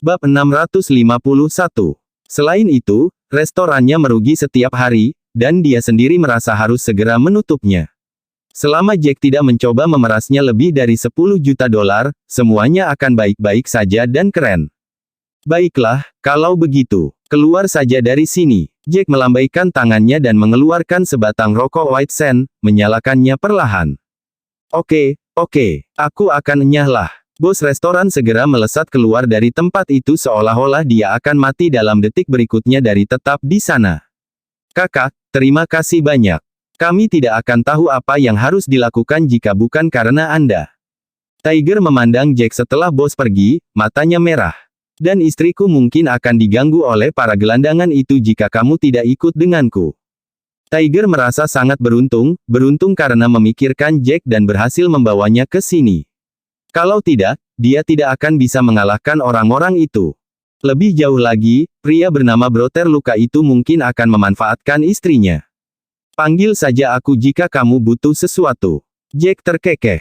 Bab 651. Selain itu, restorannya merugi setiap hari, dan dia sendiri merasa harus segera menutupnya. Selama Jack tidak mencoba memerasnya lebih dari 10 juta dolar, semuanya akan baik-baik saja dan keren. Baiklah, kalau begitu, keluar saja dari sini. Jack melambaikan tangannya dan mengeluarkan sebatang rokok White Sand, menyalakannya perlahan. Oke, aku akan nyahlah. Bos restoran segera melesat keluar dari tempat itu seolah-olah dia akan mati dalam detik berikutnya dari tetap di sana. Kakak, terima kasih banyak. Kami tidak akan tahu apa yang harus dilakukan jika bukan karena Anda. Tiger memandang Jack setelah bos pergi, matanya merah. Dan istriku mungkin akan diganggu oleh para gelandangan itu jika kamu tidak ikut denganku. Tiger merasa sangat beruntung karena memikirkan Jack dan berhasil membawanya ke sini. Kalau tidak, dia tidak akan bisa mengalahkan orang-orang itu. Lebih jauh lagi, pria bernama Brother Luka itu mungkin akan memanfaatkan istrinya. Panggil saja aku jika kamu butuh sesuatu. Jack terkekeh.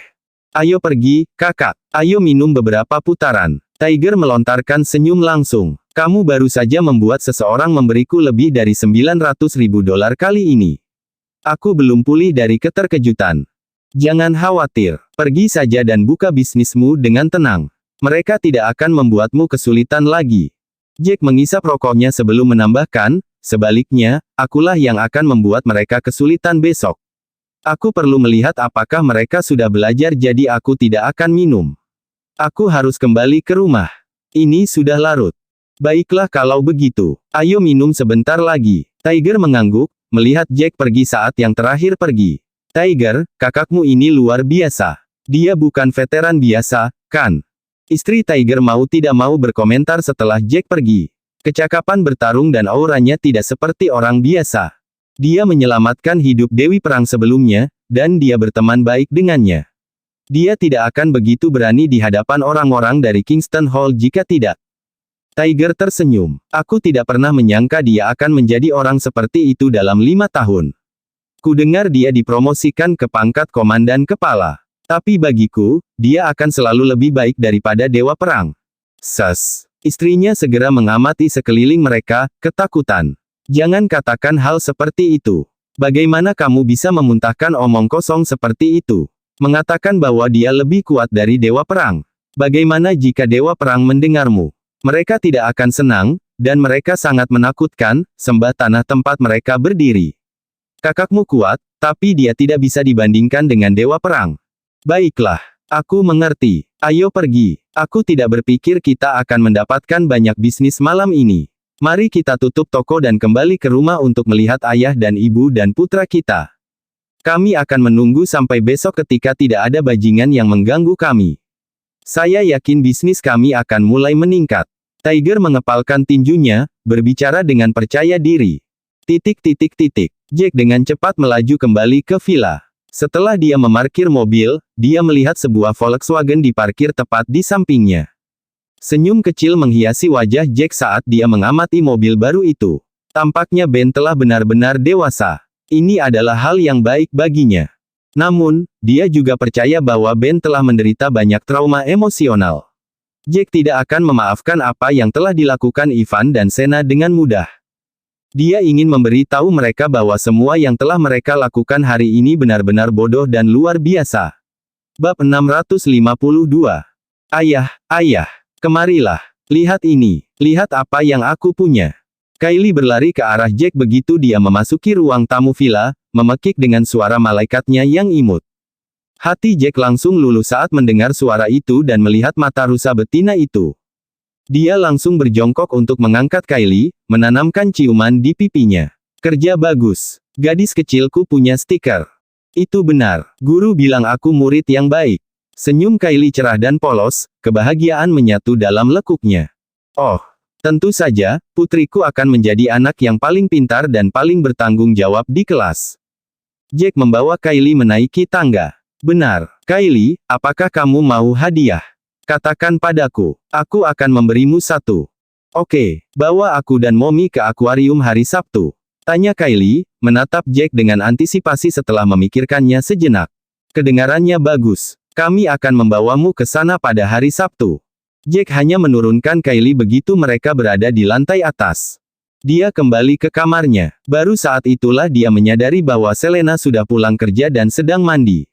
Ayo pergi, kakak. Ayo minum beberapa putaran. Tiger melontarkan senyum langsung. Kamu baru saja membuat seseorang memberiku lebih dari 900.000 dolar kali ini. Aku belum pulih dari keterkejutan. Jangan khawatir, pergi saja dan buka bisnismu dengan tenang. Mereka tidak akan membuatmu kesulitan lagi. Jack mengisap rokoknya sebelum menambahkan, sebaliknya, akulah yang akan membuat mereka kesulitan besok. Aku perlu melihat apakah mereka sudah belajar jadi aku tidak akan minum. Aku harus kembali ke rumah. Ini sudah larut. Baiklah kalau begitu, ayo minum sebentar lagi. Tiger mengangguk, melihat Jack pergi saat yang terakhir pergi. Tiger, kakakmu ini luar biasa. Dia bukan veteran biasa, kan? Istri Tiger mau tidak mau berkomentar setelah Jack pergi. Kecakapan bertarung dan auranya tidak seperti orang biasa. Dia menyelamatkan hidup Dewi Perang sebelumnya, dan dia berteman baik dengannya. Dia tidak akan begitu berani di hadapan orang-orang dari Kingston Hall jika tidak. Tiger tersenyum. Aku tidak pernah menyangka dia akan menjadi orang seperti itu dalam 5 tahun. Kudengar dia dipromosikan ke pangkat komandan kepala. Tapi bagiku, dia akan selalu lebih baik daripada Dewa Perang. Istrinya segera mengamati sekeliling mereka, ketakutan. Jangan katakan hal seperti itu. Bagaimana kamu bisa memuntahkan omong kosong seperti itu? Mengatakan bahwa dia lebih kuat dari Dewa Perang. Bagaimana jika Dewa Perang mendengarmu? Mereka tidak akan senang, dan mereka sangat menakutkan, sembah tanah tempat mereka berdiri. Kakakmu kuat, tapi dia tidak bisa dibandingkan dengan Dewa Perang. Baiklah, aku mengerti. Ayo pergi. Aku tidak berpikir kita akan mendapatkan banyak bisnis malam ini. Mari kita tutup toko dan kembali ke rumah untuk melihat ayah dan ibu dan putra kita. Kami akan menunggu sampai besok ketika tidak ada bajingan yang mengganggu kami. Saya yakin bisnis kami akan mulai meningkat. Tiger mengepalkan tinjunya, berbicara dengan percaya diri. Jack dengan cepat melaju kembali ke villa. Setelah dia memarkir mobil, dia melihat sebuah Volkswagen diparkir tepat di sampingnya. Senyum kecil menghiasi wajah Jack saat dia mengamati mobil baru itu. Tampaknya Ben telah benar-benar dewasa. Ini adalah hal yang baik baginya. Namun, dia juga percaya bahwa Ben telah menderita banyak trauma emosional. Jack tidak akan memaafkan apa yang telah dilakukan Ivan dan Sena dengan mudah. Dia ingin memberi tahu mereka bahwa semua yang telah mereka lakukan hari ini benar-benar bodoh dan luar biasa. Bab 652. Ayah, kemarilah. Lihat ini. Lihat apa yang aku punya. Kylie berlari ke arah Jack begitu dia memasuki ruang tamu villa, memekik dengan suara malaikatnya yang imut. Hati Jack langsung luluh saat mendengar suara itu dan melihat mata rusa betina itu. Dia langsung berjongkok untuk mengangkat Kylie, menanamkan ciuman di pipinya. Kerja bagus. Gadis kecilku punya stiker. Itu benar. Guru bilang aku murid yang baik. Senyum Kylie cerah dan polos, kebahagiaan menyatu dalam lekuknya. Oh, tentu saja, putriku akan menjadi anak yang paling pintar dan paling bertanggung jawab di kelas. Jack membawa Kylie menaiki tangga. Benar, Kylie, apakah kamu mau hadiah? Katakan padaku, aku akan memberimu satu. Oke, bawa aku dan Mommy ke akuarium hari Sabtu. Tanya Kylie, menatap Jack dengan antisipasi setelah memikirkannya sejenak. Kedengarannya bagus. Kami akan membawamu ke sana pada hari Sabtu. Jack hanya menurunkan Kylie begitu mereka berada di lantai atas. Dia kembali ke kamarnya. Baru saat itulah dia menyadari bahwa Selena sudah pulang kerja dan sedang mandi.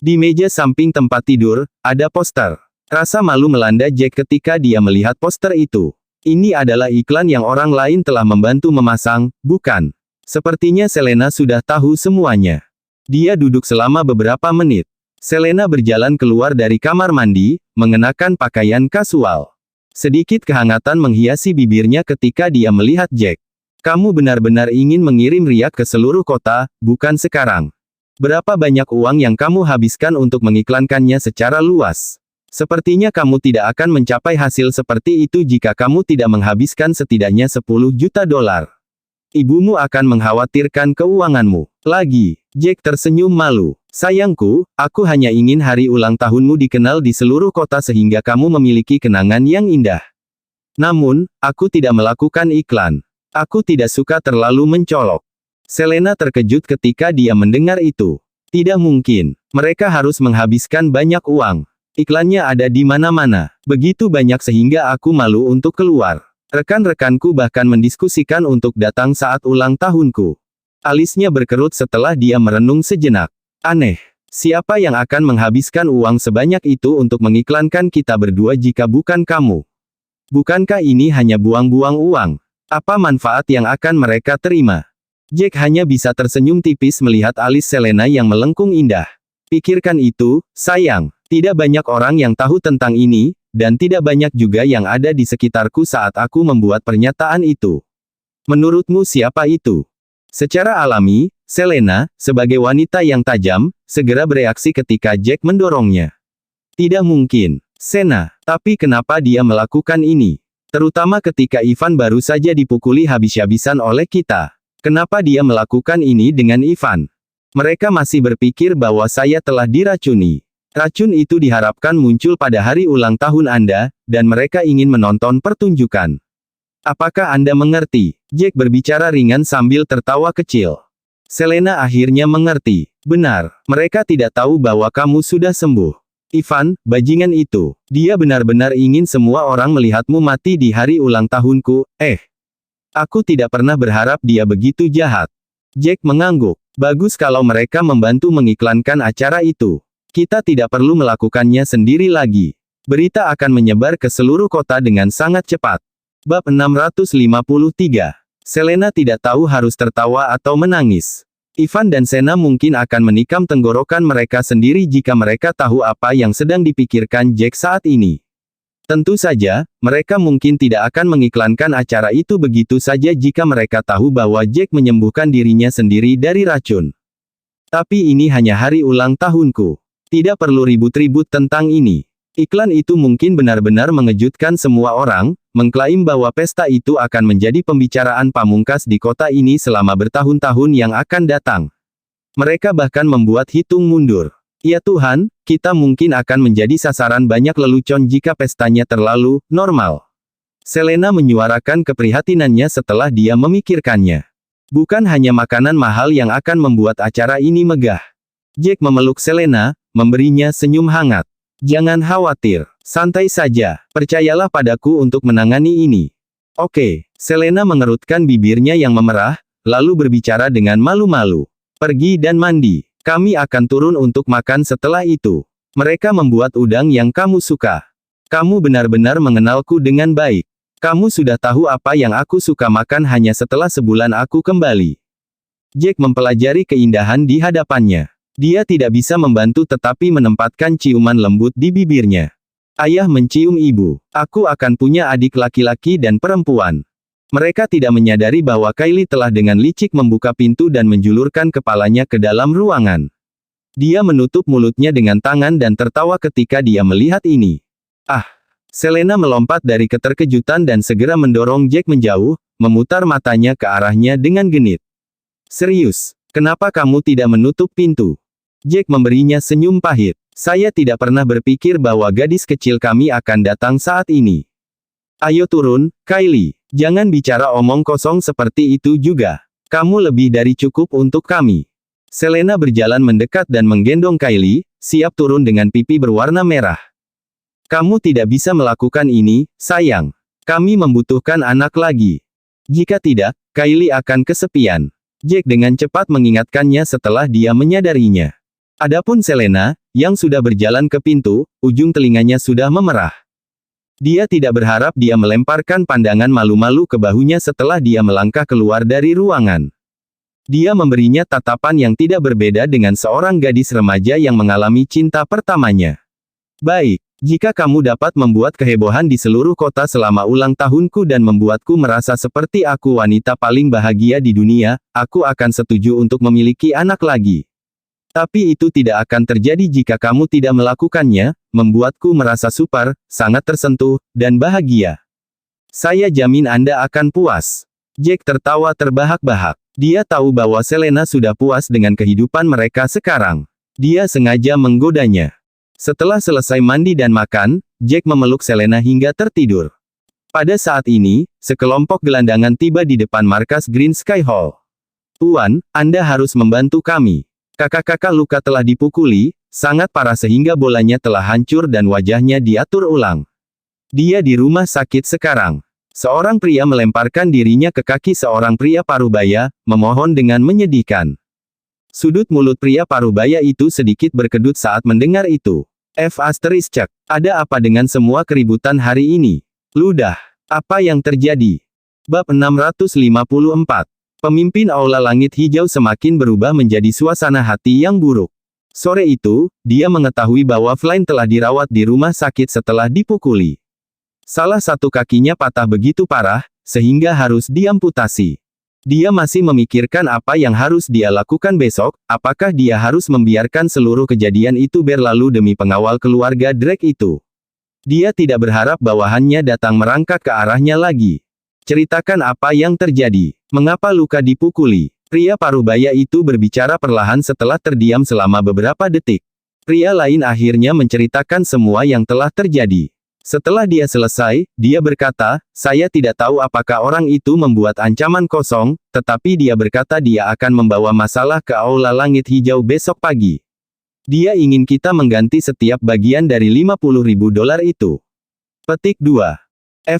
Di meja samping tempat tidur, ada poster. Rasa malu melanda Jack ketika dia melihat poster itu. Ini adalah iklan yang orang lain telah membantu memasang, bukan? Sepertinya Selena sudah tahu semuanya. Dia duduk selama beberapa menit. Selena berjalan keluar dari kamar mandi, mengenakan pakaian kasual. Sedikit kehangatan menghiasi bibirnya ketika dia melihat Jack. Kamu benar-benar ingin mengirim riak ke seluruh kota, bukan sekarang. Berapa banyak uang yang kamu habiskan untuk mengiklankannya secara luas? Sepertinya kamu tidak akan mencapai hasil seperti itu jika kamu tidak menghabiskan setidaknya 10 juta dolar. Ibumu akan mengkhawatirkan keuanganmu. Lagi, Jack tersenyum malu. Sayangku, aku hanya ingin hari ulang tahunmu dikenal di seluruh kota sehingga kamu memiliki kenangan yang indah. Namun, aku tidak melakukan iklan. Aku tidak suka terlalu mencolok. Selena terkejut ketika dia mendengar itu. Tidak mungkin. Mereka harus menghabiskan banyak uang. Iklannya ada di mana-mana. Begitu banyak sehingga aku malu untuk keluar. Rekan-rekanku bahkan mendiskusikan untuk datang saat ulang tahunku. Alisnya berkerut setelah dia merenung sejenak. Aneh. Siapa yang akan menghabiskan uang sebanyak itu untuk mengiklankan kita berdua jika bukan kamu? Bukankah ini hanya buang-buang uang? Apa manfaat yang akan mereka terima? Jack hanya bisa tersenyum tipis melihat alis Selena yang melengkung indah. Pikirkan itu, sayang. Tidak banyak orang yang tahu tentang ini, dan tidak banyak juga yang ada di sekitarku saat aku membuat pernyataan itu. Menurutmu siapa itu? Secara alami, Selena, sebagai wanita yang tajam, segera bereaksi ketika Jack mendorongnya. Tidak mungkin. Sena, tapi kenapa dia melakukan ini? Terutama ketika Ivan baru saja dipukuli habis-habisan oleh kita. Kenapa dia melakukan ini dengan Ivan? Mereka masih berpikir bahwa saya telah diracuni. Racun itu diharapkan muncul pada hari ulang tahun Anda, dan mereka ingin menonton pertunjukan. Apakah Anda mengerti? Jack berbicara ringan sambil tertawa kecil. Selena akhirnya mengerti. Benar, mereka tidak tahu bahwa kamu sudah sembuh. Ivan, bajingan itu. Dia benar-benar ingin semua orang melihatmu mati di hari ulang tahunku. Aku tidak pernah berharap dia begitu jahat. Jack mengangguk. Bagus kalau mereka membantu mengiklankan acara itu. Kita tidak perlu melakukannya sendiri lagi. Berita akan menyebar ke seluruh kota dengan sangat cepat. Bab 653. Selena tidak tahu harus tertawa atau menangis. Ivan dan Sena mungkin akan menikam tenggorokan mereka sendiri jika mereka tahu apa yang sedang dipikirkan Jack saat ini. Tentu saja, mereka mungkin tidak akan mengiklankan acara itu begitu saja jika mereka tahu bahwa Jack menyembuhkan dirinya sendiri dari racun. Tapi ini hanya hari ulang tahunku. Tidak perlu ribut-ribut tentang ini. Iklan itu mungkin benar-benar mengejutkan semua orang, mengklaim bahwa pesta itu akan menjadi pembicaraan pamungkas di kota ini selama bertahun-tahun yang akan datang. Mereka bahkan membuat hitung mundur. Ya Tuhan, kita mungkin akan menjadi sasaran banyak lelucon jika pestanya terlalu normal. Selena menyuarakan keprihatinannya setelah dia memikirkannya. Bukan hanya makanan mahal yang akan membuat acara ini megah. Jack memeluk Selena, memberinya senyum hangat. Jangan khawatir, santai saja, percayalah padaku untuk menangani ini. Oke, Selena mengerutkan bibirnya yang memerah, lalu berbicara dengan malu-malu. Pergi dan mandi, kami akan turun untuk makan setelah itu. Mereka membuat udang yang kamu suka. Kamu benar-benar mengenalku dengan baik. Kamu sudah tahu apa yang aku suka makan hanya setelah sebulan aku kembali. Jack mempelajari keindahan di hadapannya. Dia tidak bisa membantu tetapi menempatkan ciuman lembut di bibirnya. Ayah mencium ibu. Aku akan punya adik laki-laki dan perempuan. Mereka tidak menyadari bahwa Kylie telah dengan licik membuka pintu dan menjulurkan kepalanya ke dalam ruangan. Dia menutup mulutnya dengan tangan dan tertawa ketika dia melihat ini. Selena melompat dari keterkejutan dan segera mendorong Jack menjauh, memutar matanya ke arahnya dengan genit. Serius, kenapa kamu tidak menutup pintu? Jack memberinya senyum pahit. Saya tidak pernah berpikir bahwa gadis kecil kami akan datang saat ini. Ayo turun, Kylie. Jangan bicara omong kosong seperti itu juga. Kamu lebih dari cukup untuk kami. Selena berjalan mendekat dan menggendong Kylie, siap turun dengan pipi berwarna merah. Kamu tidak bisa melakukan ini, sayang. Kami membutuhkan anak lagi. Jika tidak, Kylie akan kesepian. Jack dengan cepat mengingatkannya setelah dia menyadarinya. Adapun Selena, yang sudah berjalan ke pintu, ujung telinganya sudah memerah. Dia tidak berharap dia melemparkan pandangan malu-malu ke bahunya setelah dia melangkah keluar dari ruangan. Dia memberinya tatapan yang tidak berbeda dengan seorang gadis remaja yang mengalami cinta pertamanya. Baik, jika kamu dapat membuat kehebohan di seluruh kota selama ulang tahunku dan membuatku merasa seperti aku wanita paling bahagia di dunia, aku akan setuju untuk memiliki anak lagi. Tapi itu tidak akan terjadi jika kamu tidak melakukannya, membuatku merasa super, sangat tersentuh, dan bahagia. Saya jamin Anda akan puas. Jack tertawa terbahak-bahak. Dia tahu bahwa Selena sudah puas dengan kehidupan mereka sekarang. Dia sengaja menggodanya. Setelah selesai mandi dan makan, Jack memeluk Selena hingga tertidur. Pada saat ini, sekelompok gelandangan tiba di depan markas Green Sky Hall. Tuan, Anda harus membantu kami. Kakak-kakak Luka telah dipukuli, sangat parah sehingga bolanya telah hancur dan wajahnya diatur ulang. Dia di rumah sakit sekarang. Seorang pria melemparkan dirinya ke kaki seorang pria parubaya, memohon dengan menyedihkan. Sudut mulut pria parubaya itu sedikit berkedut saat mendengar itu. Ada apa dengan semua keributan hari ini? Ludah, apa yang terjadi? Bab 654. Pemimpin Aula Langit Hijau semakin berubah menjadi suasana hati yang buruk. Sore itu, dia mengetahui bahwa Flynn telah dirawat di rumah sakit setelah dipukuli. Salah satu kakinya patah begitu parah, sehingga harus diamputasi. Dia masih memikirkan apa yang harus dia lakukan besok, apakah dia harus membiarkan seluruh kejadian itu berlalu demi pengawal keluarga Drake itu. Dia tidak berharap bawahannya datang merangkak ke arahnya lagi. Ceritakan apa yang terjadi. Mengapa Luka dipukuli? Pria parubaya itu berbicara perlahan setelah terdiam selama beberapa detik. Pria lain akhirnya menceritakan semua yang telah terjadi. Setelah dia selesai, dia berkata, saya tidak tahu apakah orang itu membuat ancaman kosong, tetapi dia berkata dia akan membawa masalah ke Aula Langit Hijau besok pagi. Dia ingin kita mengganti setiap bagian dari $50.000 itu. Petik 2.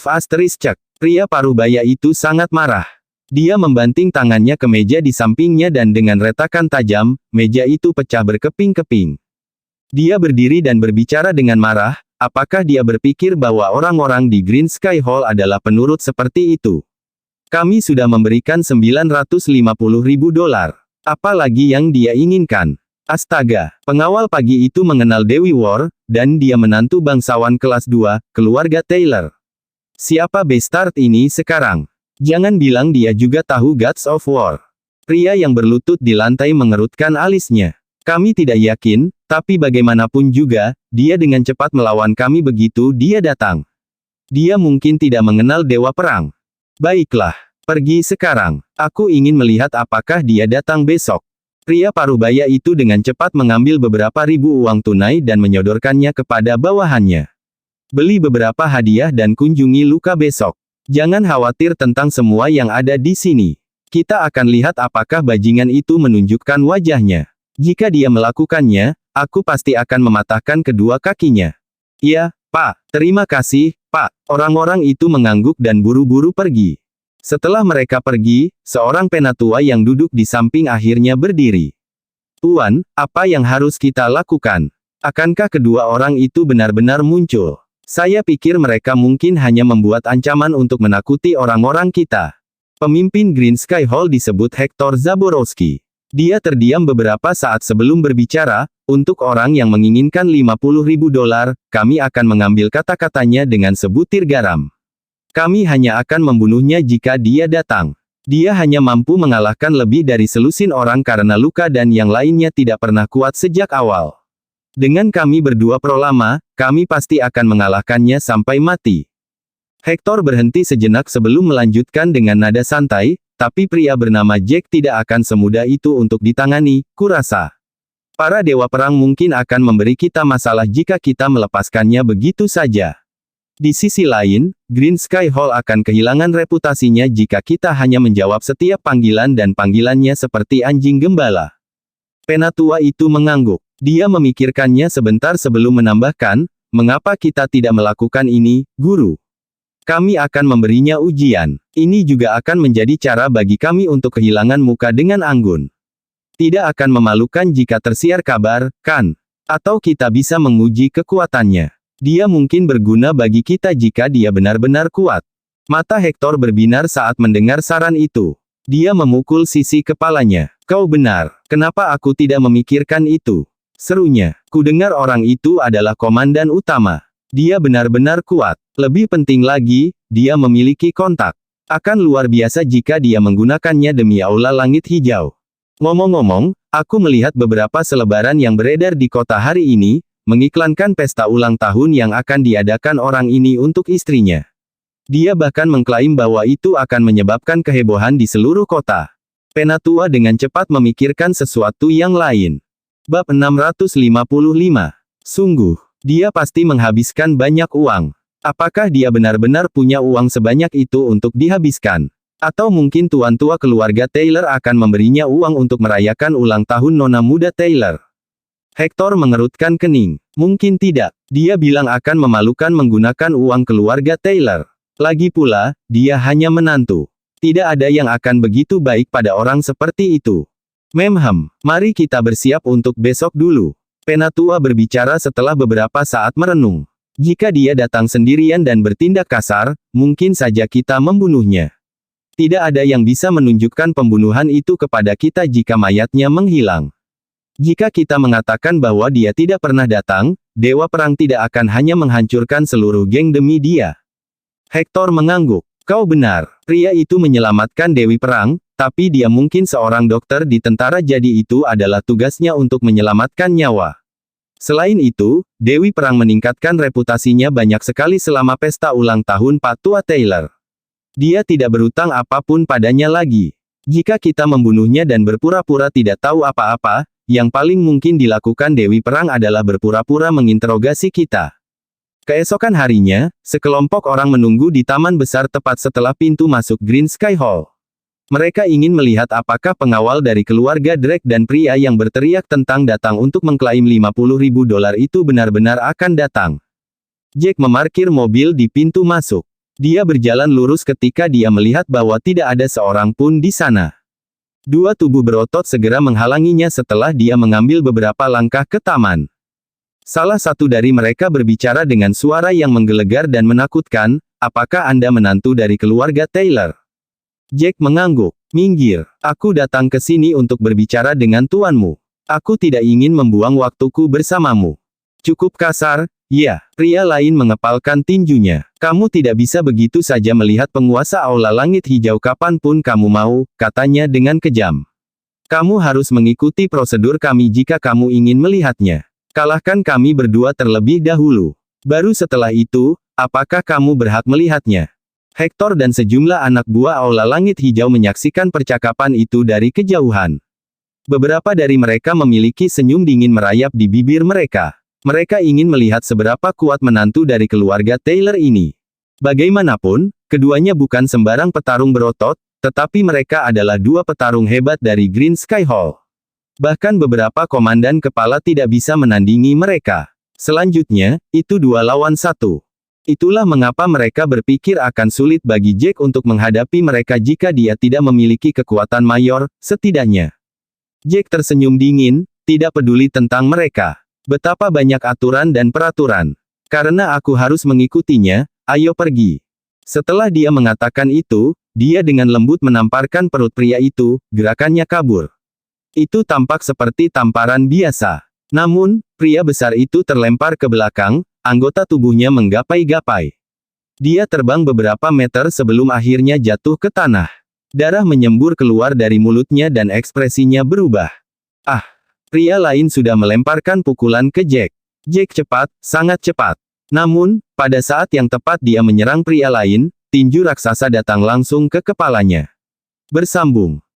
Pria parubaya itu sangat marah. Dia membanting tangannya ke meja di sampingnya dan dengan retakan tajam, meja itu pecah berkeping-keping. Dia berdiri dan berbicara dengan marah, apakah dia berpikir bahwa orang-orang di Green Sky Hall adalah penurut seperti itu? Kami sudah memberikan $950.000. Apa lagi yang dia inginkan? Astaga, pengawal pagi itu mengenal Dewi War, dan dia menantu bangsawan kelas 2, keluarga Taylor. Siapa bastard ini sekarang? Jangan bilang dia juga tahu Gods of War. Pria yang berlutut di lantai mengerutkan alisnya. Kami tidak yakin, tapi bagaimanapun juga, dia dengan cepat melawan kami begitu dia datang. Dia mungkin tidak mengenal Dewa Perang. Baiklah, pergi sekarang. Aku ingin melihat apakah dia datang besok. Pria parubaya itu dengan cepat mengambil beberapa ribu uang tunai dan menyodorkannya kepada bawahannya. Beli beberapa hadiah dan kunjungi Luka besok. Jangan khawatir tentang semua yang ada di sini. Kita akan lihat apakah bajingan itu menunjukkan wajahnya. Jika dia melakukannya, aku pasti akan mematahkan kedua kakinya. Iya, Pak. Terima kasih, Pak. Orang-orang itu mengangguk dan buru-buru pergi. Setelah mereka pergi, seorang penatua yang duduk di samping akhirnya berdiri. Tuan, apa yang harus kita lakukan? Akankah kedua orang itu benar-benar muncul? Saya pikir mereka mungkin hanya membuat ancaman untuk menakuti orang-orang kita. Pemimpin Green Sky Hall disebut Hector Zaborowski. Dia terdiam beberapa saat sebelum berbicara, untuk orang yang menginginkan $50.000, kami akan mengambil kata-katanya dengan sebutir garam. Kami hanya akan membunuhnya jika dia datang. Dia hanya mampu mengalahkan lebih dari selusin orang karena luka dan yang lainnya tidak pernah kuat sejak awal. Dengan kami berdua pro lama, kami pasti akan mengalahkannya sampai mati. Hector berhenti sejenak sebelum melanjutkan dengan nada santai, tapi pria bernama Jack tidak akan semudah itu untuk ditangani, kurasa. Para dewa perang mungkin akan memberi kita masalah jika kita melepaskannya begitu saja. Di sisi lain, Green Sky Hall akan kehilangan reputasinya jika kita hanya menjawab setiap panggilan dan panggilannya seperti anjing gembala. Penatua itu mengangguk. Dia memikirkannya sebentar sebelum menambahkan, mengapa kita tidak melakukan ini, Guru? Kami akan memberinya ujian. Ini juga akan menjadi cara bagi kami untuk kehilangan muka dengan anggun. Tidak akan memalukan jika tersiar kabar, kan? Atau kita bisa menguji kekuatannya. Dia mungkin berguna bagi kita jika dia benar-benar kuat. Mata Hector berbinar saat mendengar saran itu. Dia memukul sisi kepalanya. Kau benar, kenapa aku tidak memikirkan itu? Serunya. Kudengar orang itu adalah komandan utama. Dia benar-benar kuat. Lebih penting lagi, dia memiliki kontak. Akan luar biasa jika dia menggunakannya demi aula langit hijau. Ngomong-ngomong, aku melihat beberapa selebaran yang beredar di kota hari ini, mengiklankan pesta ulang tahun yang akan diadakan orang ini untuk istrinya. Dia bahkan mengklaim bahwa itu akan menyebabkan kehebohan di seluruh kota. Penatua dengan cepat memikirkan sesuatu yang lain. Bab 655. Sungguh, dia pasti menghabiskan banyak uang. Apakah dia benar-benar punya uang sebanyak itu untuk dihabiskan? Atau mungkin tuan tua keluarga Taylor akan memberinya uang untuk merayakan ulang tahun nona muda Taylor? Hector mengerutkan kening. Mungkin tidak. Dia bilang akan memalukan menggunakan uang keluarga Taylor. Lagi pula, dia hanya menantu. Tidak ada yang akan begitu baik pada orang seperti itu. Memhem, mari kita bersiap untuk besok dulu. Penatua berbicara setelah beberapa saat merenung. Jika dia datang sendirian dan bertindak kasar, mungkin saja kita membunuhnya. Tidak ada yang bisa menunjukkan pembunuhan itu kepada kita jika mayatnya menghilang. Jika kita mengatakan bahwa dia tidak pernah datang, Dewa Perang tidak akan hanya menghancurkan seluruh geng demi dia. Hector mengangguk. Kau benar, pria itu menyelamatkan Dewi Perang, tapi dia mungkin seorang dokter di tentara jadi itu adalah tugasnya untuk menyelamatkan nyawa. Selain itu, Dewi Perang meningkatkan reputasinya banyak sekali selama pesta ulang tahun Pak Tua Taylor. Dia tidak berutang apapun padanya lagi. Jika kita membunuhnya dan berpura-pura tidak tahu apa-apa, yang paling mungkin dilakukan Dewi Perang adalah berpura-pura menginterogasi kita. Keesokan harinya, sekelompok orang menunggu di taman besar tepat setelah pintu masuk Green Sky Hall. Mereka ingin melihat apakah pengawal dari keluarga Drake dan pria yang berteriak tentang datang untuk mengklaim $50.000 itu benar-benar akan datang. Jack memarkir mobil di pintu masuk. Dia berjalan lurus ketika dia melihat bahwa tidak ada seorang pun di sana. Dua tubuh berotot segera menghalanginya setelah dia mengambil beberapa langkah ke taman. Salah satu dari mereka berbicara dengan suara yang menggelegar dan menakutkan, apakah Anda menantu dari keluarga Taylor? Jack mengangguk. Minggir, aku datang ke sini untuk berbicara dengan tuanmu. Aku tidak ingin membuang waktuku bersamamu. Cukup kasar, ya, pria lain mengepalkan tinjunya. Kamu tidak bisa begitu saja melihat penguasa aula langit hijau kapanpun kamu mau, katanya dengan kejam. Kamu harus mengikuti prosedur kami jika kamu ingin melihatnya. Kalahkan kami berdua terlebih dahulu. Baru setelah itu, apakah kamu berhak melihatnya? Hector dan sejumlah anak buah aula langit hijau menyaksikan percakapan itu dari kejauhan. Beberapa dari mereka memiliki senyum dingin merayap di bibir mereka. Mereka ingin melihat seberapa kuat menantu dari keluarga Taylor ini. Bagaimanapun, keduanya bukan sembarang petarung berotot, tetapi mereka adalah dua petarung hebat dari Green Sky Hall. Bahkan beberapa komandan kepala tidak bisa menandingi mereka. Selanjutnya, itu 2 lawan 1. Itulah mengapa mereka berpikir akan sulit bagi Jack untuk menghadapi mereka jika dia tidak memiliki kekuatan mayor, setidaknya. Jack tersenyum dingin, tidak peduli tentang mereka. Betapa banyak aturan dan peraturan. Karena aku harus mengikutinya, ayo pergi. Setelah dia mengatakan itu, dia dengan lembut menamparkan perut pria itu, gerakannya kabur. Itu tampak seperti tamparan biasa. Namun, pria besar itu terlempar ke belakang, anggota tubuhnya menggapai-gapai. Dia terbang beberapa meter sebelum akhirnya jatuh ke tanah. Darah menyembur keluar dari mulutnya dan ekspresinya berubah. Ah! Pria lain sudah melemparkan pukulan ke Jack. Jack cepat, sangat cepat. Namun, pada saat yang tepat dia menyerang pria lain, tinju raksasa datang langsung ke kepalanya. Bersambung.